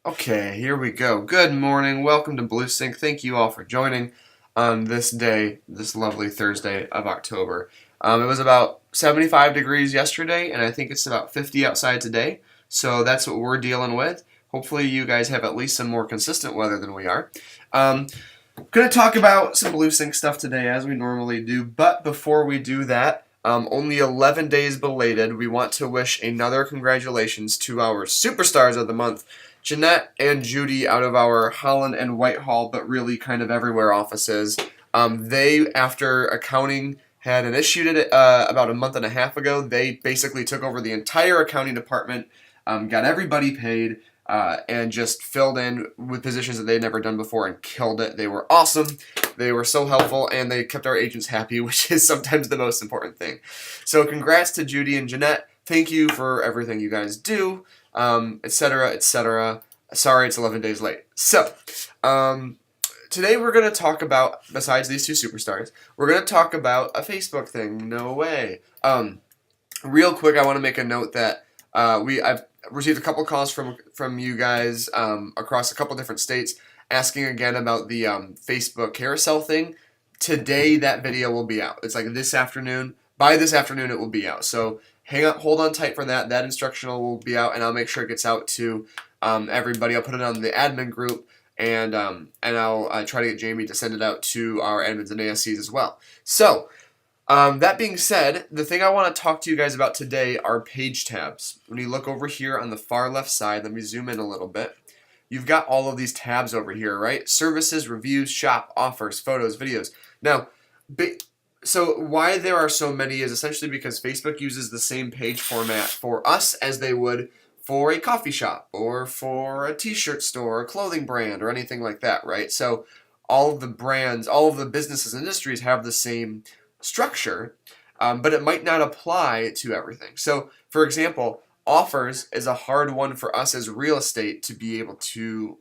Okay, here we go. Good morning. Welcome to BlueSync. Thank you all for joining on this day, this lovely Thursday of October. It was about 75 degrees yesterday, and I think it's about 50 outside today. So that's what we're dealing with. Hopefully, you guys have at least some more consistent weather than we are. Going to talk about some BlueSync stuff today, as we normally do. But before we do that, only 11 days belated, we want to wish another congratulations to our superstars of the month, Janette and Judi, out of our Holland and Whitehall, but really kind of everywhere offices. They, after accounting had an issue about a month and a half ago, they basically took over the entire accounting department, got everybody paid, and just filled in with positions that they'd never done before and killed it. They were awesome. They were so helpful, and they kept our agents happy, which is sometimes the most important thing. So congrats to Judi and Janette. Thank you for everything you guys do, etc., etc. Sorry it's 11 days late. So, today we're going to talk about, besides these two superstars, we're going to talk about a Facebook thing. No way. Real quick, I want to make a note that I've received a couple calls from you guys across a couple different states asking again about the Facebook carousel thing. Today that video will be out. It's like this afternoon. By this afternoon it will be out. So hold on tight for that. That instructional will be out, and I'll make sure it gets out to everybody. I'll put it on the admin group, and I'll try to get Jamie to send it out to our admins and ASCs as well. So, that being said, the thing I want to talk to you guys about today are page tabs. When you look over here on the far left side, let me zoom in a little bit. You've got all of these tabs over here, right? Services, reviews, shop, offers, photos, videos. Now, so why there are so many is essentially because Facebook uses the same page format for us as they would for a coffee shop or for a t-shirt store, a clothing brand, or anything like that, right? So all of the brands, all of the businesses and industries have the same structure, but it might not apply to everything. So, for example, offers is a hard one for us as real estate to be able to,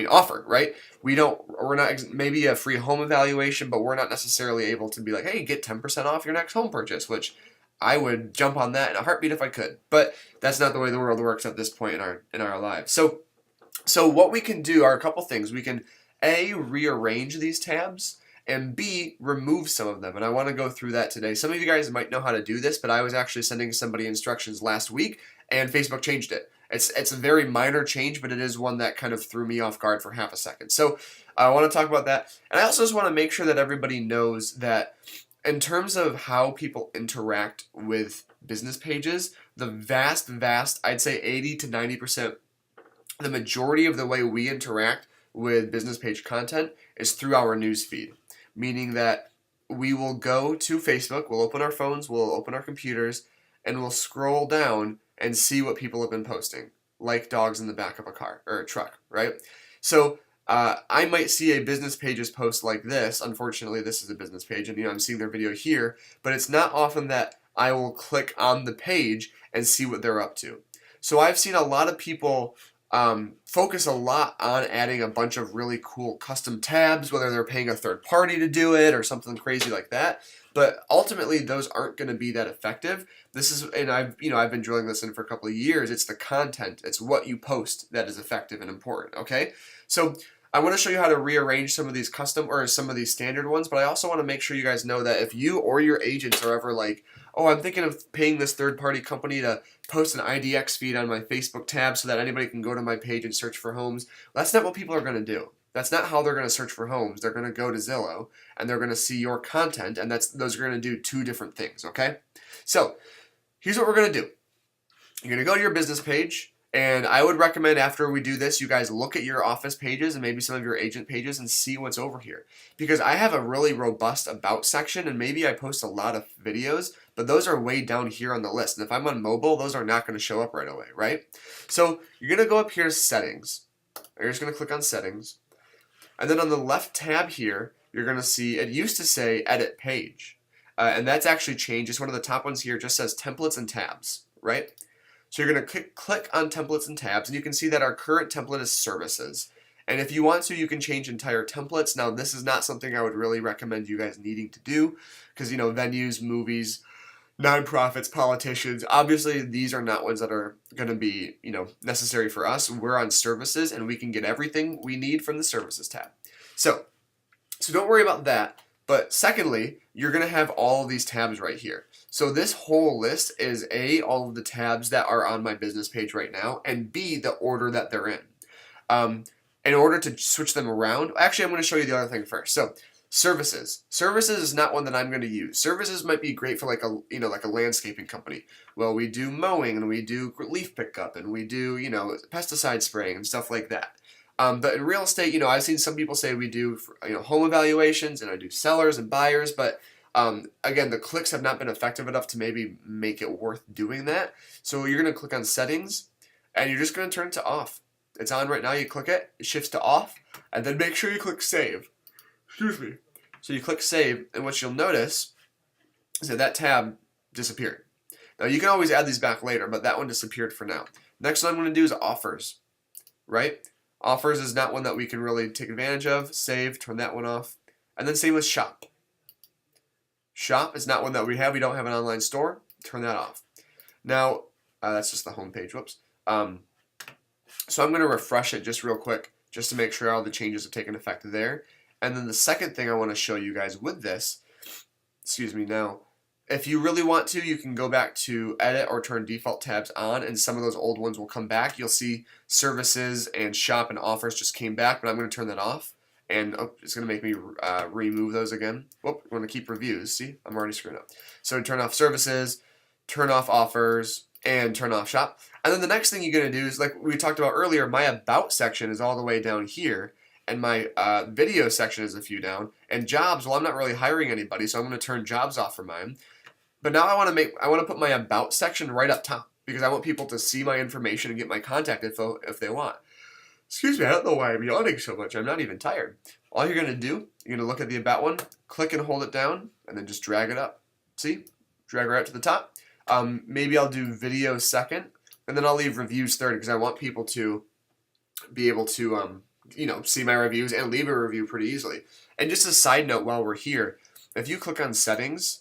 offer, right? We're not, maybe a free home evaluation, but we're not necessarily able to be like, hey, get 10% off your next home purchase, which I would jump on that in a heartbeat if I could. But that's not the way the world works at this point in our lives. So what we can do are a couple things. We can A, rearrange these tabs, and B, remove some of them. And I want to go through that today. Some of you guys might know how to do this, but I was actually sending somebody instructions last week, and Facebook changed it. It's a very minor change, but it is one that kind of threw me off guard for half a second. So I want to talk about that. And I also just want to make sure that everybody knows that in terms of how people interact with business pages, the vast, I'd say 80 to 90%, the majority of the way we interact with business page content is through our news feed. Meaning that we will go to Facebook, we'll open our phones, we'll open our computers, and we'll scroll down and see what people have been posting, like dogs in the back of a car or a truck, right? So I might see a business page's post like this. Unfortunately, this is a business page, and I'm seeing their video here, but it's not often that I will click on the page and see what they're up to. So I've seen a lot of people focus a lot on adding a bunch of really cool custom tabs, whether they're paying a third party to do it or something crazy like that. But ultimately, those aren't going to be that effective. And I've been drilling this in for a couple of years. It's the content, it's what you post that is effective and important. Okay, so I want to show you how to rearrange some of these custom or some of these standard ones, but I also want to make sure you guys know that if you or your agents are ever like, oh, I'm thinking of paying this third-party company to post an IDX feed on my Facebook tab so that anybody can go to my page and search for homes, that's not what people are going to do. That's not how they're going to search for homes. They're going to go to Zillow, and they're going to see your content, and those are going to do two different things, okay? So here's what we're going to do. You're going to go to your business page, and I would recommend after we do this, you guys look at your office pages and maybe some of your agent pages and see what's over here. Because I have a really robust about section, and maybe I post a lot of videos, but those are way down here on the list. And if I'm on mobile, those are not going to show up right away, right? So you're going to go up here to settings. You're just going to click on settings. And then on the left tab here, you're going to see, it used to say edit page. And that's actually changed. It's one of the top ones here. It just says templates and tabs, right? So you're going to click on templates and tabs, and you can see that our current template is services. And if you want to, you can change entire templates. Now, this is not something I would really recommend you guys needing to do because, venues, movies, nonprofits, politicians. Obviously, these are not ones that are going to be, necessary for us. We're on services, and we can get everything we need from the services tab. So don't worry about that. But secondly, you're going to have all of these tabs right here. So this whole list is A, all of the tabs that are on my business page right now, and B, the order that they're in. In order to switch them around, actually, I'm going to show you the other thing first. So services. Services is not one that I'm going to use. Services might be great for like a landscaping company. Well, we do mowing and we do leaf pickup and we do, pesticide spraying and stuff like that. But in real estate, I've seen some people say we do, home evaluations and I do sellers and buyers, but again, the clicks have not been effective enough to maybe make it worth doing that. So you're going to click on settings and you're just going to turn it to off. It's on right now. You click it, it shifts to off, and then make sure you click save. Excuse me. So you click save, and what you'll notice is that tab disappeared. Now you can always add these back later, but that one disappeared for now. Next one I'm going to do is offers, right? Offers is not one that we can really take advantage of. Save, turn that one off. And then same with shop. Shop is not one that we have. We don't have an online store. Turn that off. Now, that's just the home page. Whoops. So I'm going to refresh it just real quick just to make sure all the changes have taken effect there. And then the second thing I want to show you guys with this, now, if you really want to, you can go back to edit or turn default tabs on, and some of those old ones will come back. You'll see services and shop and offers just came back, but I'm going to turn that off. And it's going to make me remove those again. Whoop, we're going to keep reviews. See, I'm already screwing up. So turn off services, turn off offers, and turn off shop. And then the next thing you're going to do is, like we talked about earlier, my about section is all the way down here. And my video section is a few down. And jobs, well, I'm not really hiring anybody, so I'm going to turn jobs off for mine. But now I want to put my about section right up top because I want people to see my information and get my contact info if they want. Excuse me, I don't know why I'm yawning so much. I'm not even tired. All you're going to do, you're going to look at the about one, click and hold it down, and then just drag it up. See? Drag right up to the top. Maybe I'll do video second, and then I'll leave reviews third because I want people to be able to see my reviews and leave a review pretty easily. And just a side note while we're here, if you click on settings,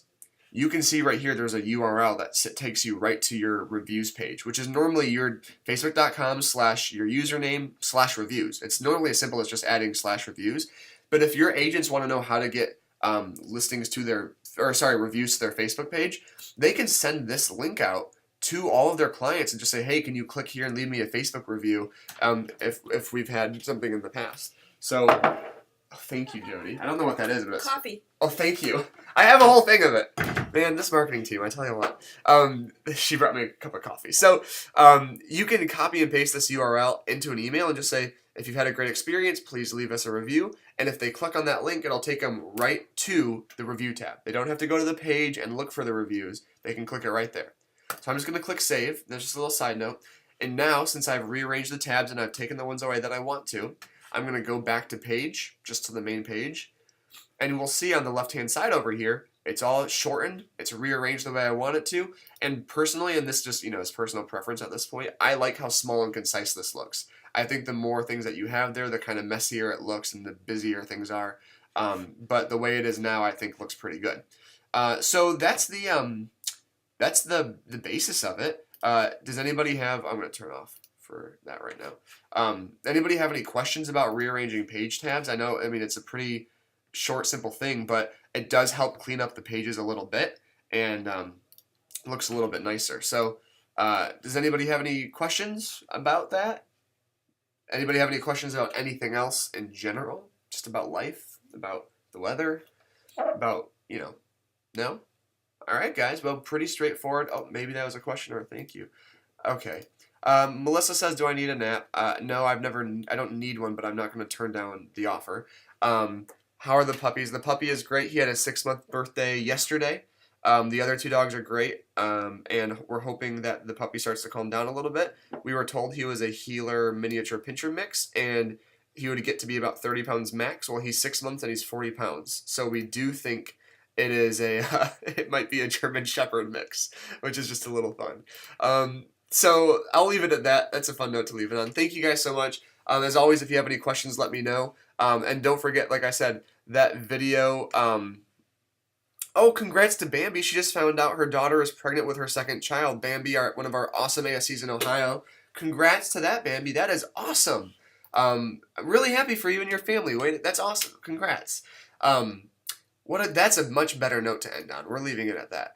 you can see right here there's a URL that takes you right to your reviews page, which is normally your facebook.com/your username/reviews. It's normally as simple as just adding /reviews. But if your agents want to know how to get reviews to their Facebook page, they can send this link out to all of their clients and just say, hey, can you click here and leave me a Facebook review if we've had something in the past. So, thank you, Judi. I don't know what that is, but it's coffee. Oh, thank you. I have a whole thing of it. Man, this marketing team, I tell you what. She brought me a cup of coffee. So, you can copy and paste this URL into an email and just say, if you've had a great experience, please leave us a review. And if they click on that link, it'll take them right to the review tab. They don't have to go to the page and look for the reviews. They can click it right there. So I'm just going to click save. There's just a little side note. And now, since I've rearranged the tabs and I've taken the ones away that I want to, I'm going to go back to page, just to the main page. And we'll see on the left-hand side over here, it's all shortened. It's rearranged the way I want it to. And personally, and this just, is personal preference at this point, I like how small and concise this looks. I think the more things that you have there, the kind of messier it looks and the busier things are. But the way it is now, I think looks pretty good. So that's the basis of it. Does anybody have, I'm going to turn off for that right now. Anybody have any questions about rearranging page tabs? I mean, it's a pretty short, simple thing, but it does help clean up the pages a little bit and looks a little bit nicer. So does anybody have any questions about that? Anybody have any questions about anything else in general? Just about life? About the weather? About, no? All right, guys. Well, pretty straightforward. Oh, maybe that was a question or a thank you. Okay. Melissa says, do I need a nap? No, I don't need one, but I'm not going to turn down the offer. How are the puppies? The puppy is great. He had a 6-month birthday yesterday. The other 2 dogs are great, and we're hoping that the puppy starts to calm down a little bit. We were told he was a healer miniature pinscher mix, and he would get to be about 30 pounds max. Well, he's 6 months and he's 40 pounds. So we do think it is it might be a German Shepherd mix, which is just a little fun. So I'll leave it at that. That's a fun note to leave it on. Thank you guys so much. As always, if you have any questions, let me know. And don't forget, like I said, that video Oh, congrats to Bambi. She just found out her daughter is pregnant with her second child. Bambi, one of our awesome ASCs in Ohio. Congrats to that, Bambi. That is awesome. I'm really happy for you and your family. Wait, that's awesome. Congrats. Um, that's a much better note to end on. We're leaving it at that.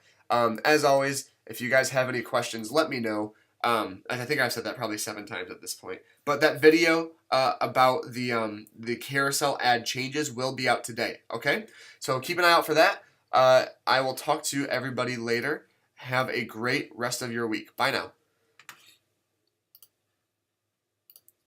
As always, if you guys have any questions, let me know. And I think I've said that probably 7 times at this point. But that video about the carousel ad changes will be out today. Okay, so keep an eye out for that. I will talk to everybody later. Have a great rest of your week. Bye now.